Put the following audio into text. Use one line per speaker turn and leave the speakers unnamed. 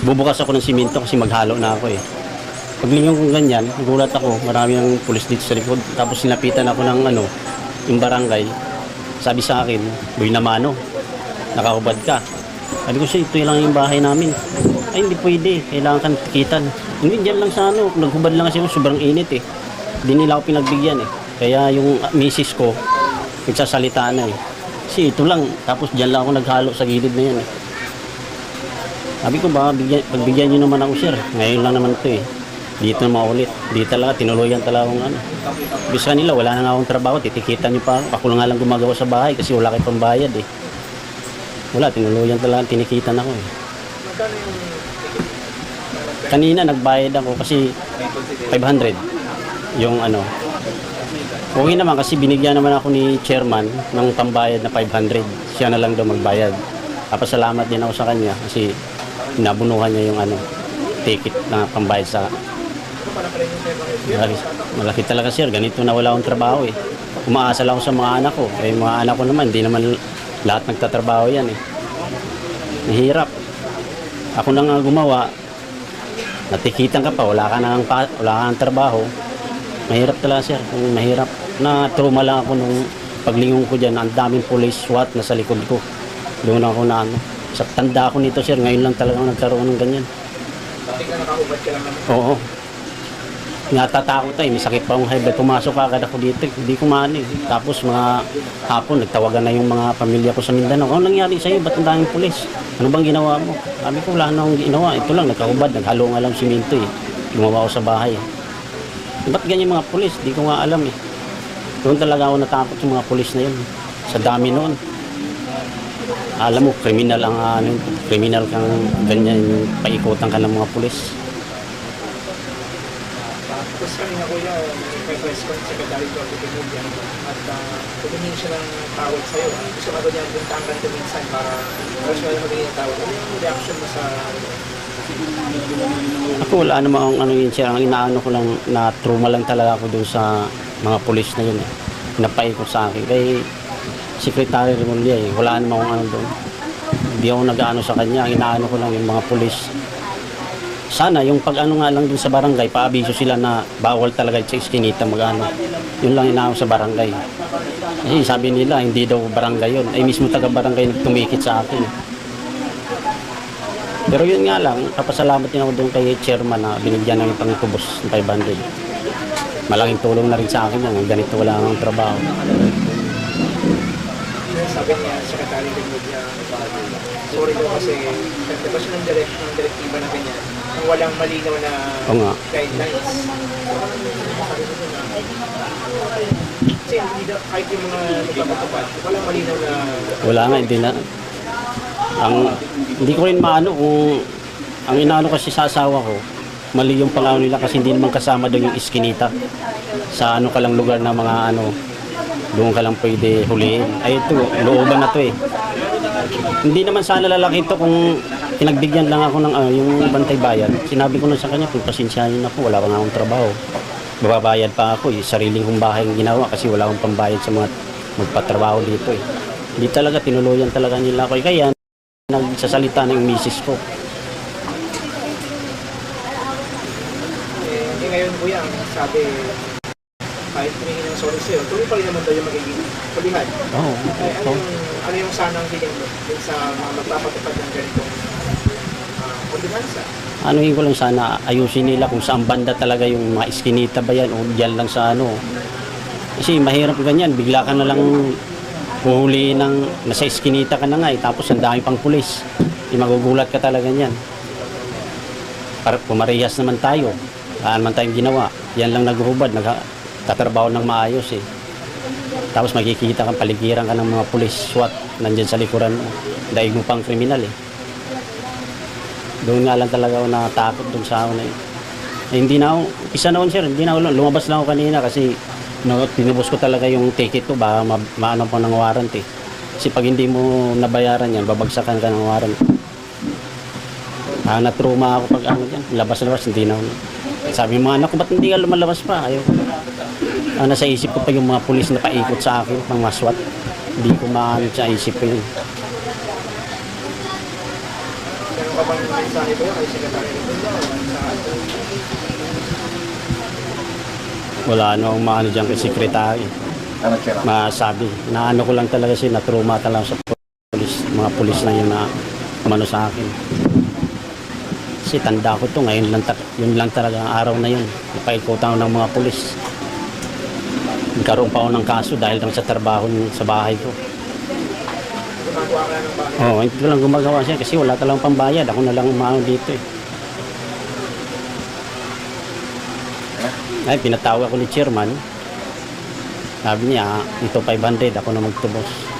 Bubukas ako ng simento kasi maghalo na ako eh. Paglingon kong ganyan, nagulat ako, marami ng pulis dito sa likod. Tapos sinapitan ako ng yung barangay. Sabi sa akin, "Boy Namano, nakahubad ka." Sabi ko siya, "Ito lang yung bahay namin." "Ay, hindi pwede, kailangan kang tikitan." "Hindi, dyan lang sa naghubad lang kasi ako, sobrang init eh." Hindi nila ako pinagbigyan eh. Kaya yung misis ko, nagsasalita na eh. Kasi ito lang, tapos dyan lang ako naghalo sa gilid na yan eh. Sabi ko ba, pagbigyan nyo naman ako sir. Ngayon lang naman ito eh. Dito na maulit. Dito talaga, tinuluyan talaga akong Bisa nila, wala na nga akong trabaho. Titikitan nyo pa ako. Ako lang nga lang gumagawa sa bahay kasi wala kayo pambayad eh. Wala, tinuluyan talaga, tinikitan ako eh. Kanina nagbayad ako kasi 500. Yung okay naman kasi binigyan naman ako ni chairman ng pambayad na 500. Siya na lang daw magbayad. Papasalamat din ako sa kanya kasi nabunuhan niya yung ticket na pambayad sa malaki talaga sir, ganito na wala akong trabaho eh. Umaasa lang ako sa mga anak ko eh, mga anak ko naman, hindi naman lahat nagtatrabaho yan eh. Mahirap ako na nga gumawa, natikitan ka pa, wala ka ng trabaho. Mahirap talaga sir, mahirap. Na trauma lang ako nung paglingon ko dyan, ang daming police SWAT na sa likod ko. Doon ako na sa tanda ko nito sir, ngayon lang talaga nagkaroon ng ganyan.
Dati ka nakahubad ka lang naman.
Oo. Natatakot may sakit pa akong high blood. Pumasok agad ako dito, hindi ko maano eh. Tapos mga hapon, nagtawagan na yung mga pamilya ko sa Mindanao. Ano nangyari sa'yo? Ba't ang daming pulis? Ano bang ginawa mo? Sabi ko, wala na akong ginawa. Ito lang, nagkahubad, naghalo nga lang simento eh. Gumawa ako sa bahay. Ba't ganyan mga pulis? Di ko nga alam eh. Doon talaga ako natakot sa mga pulis na yun. Sa dami noon. Alam mo, kriminal kriminal kang ganyan, paikutan ka ng mga pulis.
Tapos kanina kuya, may press con Secretary to Articulate at tumingin siya ng tawag sa'yo. Gusto ka ba niya puntaan ka nito minsan para siya magiging tawag. Ano yung reaction mo sa...
Ako wala namang yun siya. Ang inaano ko lang, na trauma lang talaga ako dun sa mga pulis na yun eh. Napaikot sa akin. Kay Secretary Remulla eh. Wala namang doon. Hindi ako nag-ano sa kanya. Ang inaano ko lang yung mga pulis. Sana yung nga lang dun sa barangay, paabiso sila na bawal talaga sa iskinita Yun lang inaano sa barangay. Kasi sabi nila, hindi daw barangay yun. Ay mismo taga-barangay nagtumikit sa akin. Pero yun nga lang, kapasalamat din ako doon kay chairman na binigyan ng pangtubos ng 500. Malaking tulong na rin sa akin yan. Ganito wala akong trabaho.
Sabi niya, Secretary Remulla, sorry daw kasi nagtapos siya ng direktiba na ganyan. Walang malinaw na guidelines. Kasi kahit yung mga nagpapatupad, walang malinaw na...
Wala nga, hindi na. Hindi ko rin maano kung ang inaano kasi sa asawa ko, mali yung pangano nila kasi hindi naman kasama doon yung iskinita. Sa ka lang lugar na mga doon ka lang pwede huliin. Ay ito, looban na to eh. Hindi naman sana lalaki ito kung pinagbigyan lang ako ng yung bantay bayan. Sinabi ko na sa kanya, kung pasensyahin ako, wala pa nga akong trabaho. Bababayad pa ako eh. Sariling kong bahay yung ginawa kasi wala akong pambayad sa mga magpatrabaho dito eh. Hindi talaga, tinuluyan talaga nila ako. Kaya nagsasalita ng misis ko.
Ngayon kuya, sabi, kahit tumingin ng sorry sa'yo, tuloy pa rin naman daw yung magiging pulihan.
Oo.
Ano yung sanang hiling mo sa mga magpapatupad ng ganitong ordinansa?
Anuhin ko lang sana, ayusin nila kung saan banda talaga yung mga iskinita ba yan o dyan lang sa Kasi mahirap ganyan, bigla ka na lang huhuliin nasa iskinita ka na nga tapos ang dami pang pulis. Magugulat ka talaga niyan. Para pumarehas naman tayo, naman tayong ginawa. Yan lang naghuhubad, nagtatrabaho ng maayos eh. Tapos makikita kang paligiran ka ng mga pulis SWAT nandyan sa likuran mo. Daig mo pang kriminal eh. Doon nga lang talaga ako natakot doon sa ako na hindi na ako, isa noon sir, hindi na ako, lumabas lang ako kanina kasi tinubos ko talaga yung ticket ko, baka maano po ng warrant eh. Kasi pag hindi mo nabayaran yan, babagsakan ka ng warrant. Na-trauma ako pag dyan, labas-labas, hindi na ako. Sabi mga anak ko, ba't hindi ka lumalabas pa? Ayaw. Nasa isip ko pa yung mga pulis na paikot sa akin, mga SWAT. Hindi ko maano sa isip ko yun.
ka bang mensahe ko kay Secretary Remulla o sa
Wala ano maano dyan kay sekretary. Masabi. Naano ko lang talaga siya, na-trauma talaga sa pulis. Mga pulis na yun na umano sa akin. Kasi tanda ko to ngayon lang, yun lang talaga ang araw na yun. Napaikutan ko ng mga pulis. Nagkaroon pa ako ng kaso dahil lang sa trabaho sa bahay ko.
gumagawa ka ng bahay?
Oo, hindi ko lang gumagawa siya kasi wala talagang pambayad. Ako na lang umano dito eh. Ay, pinatawag ako ni chairman. Sabi niya, ito 500, ako na magtubos.